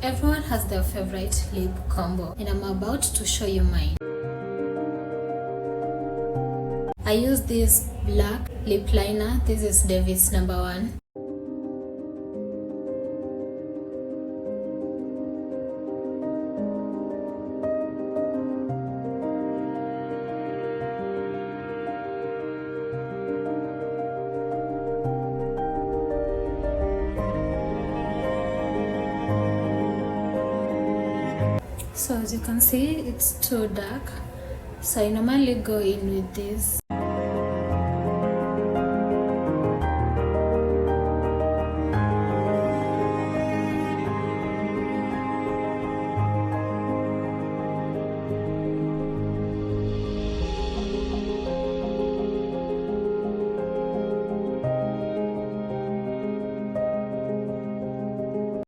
Everyone has their favorite lip combo, and I'm about to show you mine. I use this black lip liner. This is David's number 1. So as you can see, it's too dark, so I normally go in with this.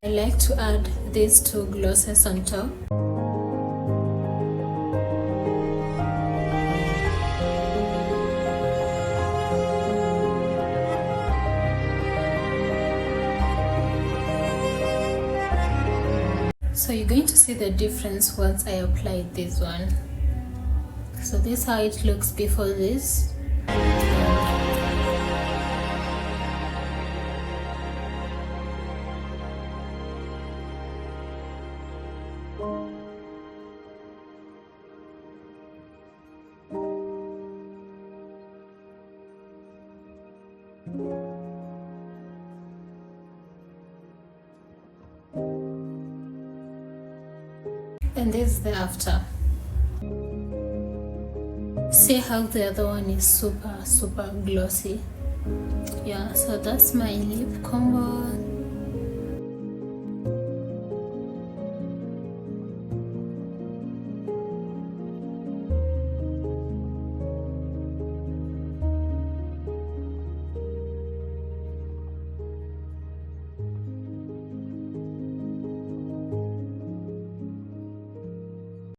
I like to add these 2 glosses on top. So you're going to see the difference once I apply this one. So this is how it looks before this. And this is the after. See how the other one is super glossy. Yeah, so that's my lip combo.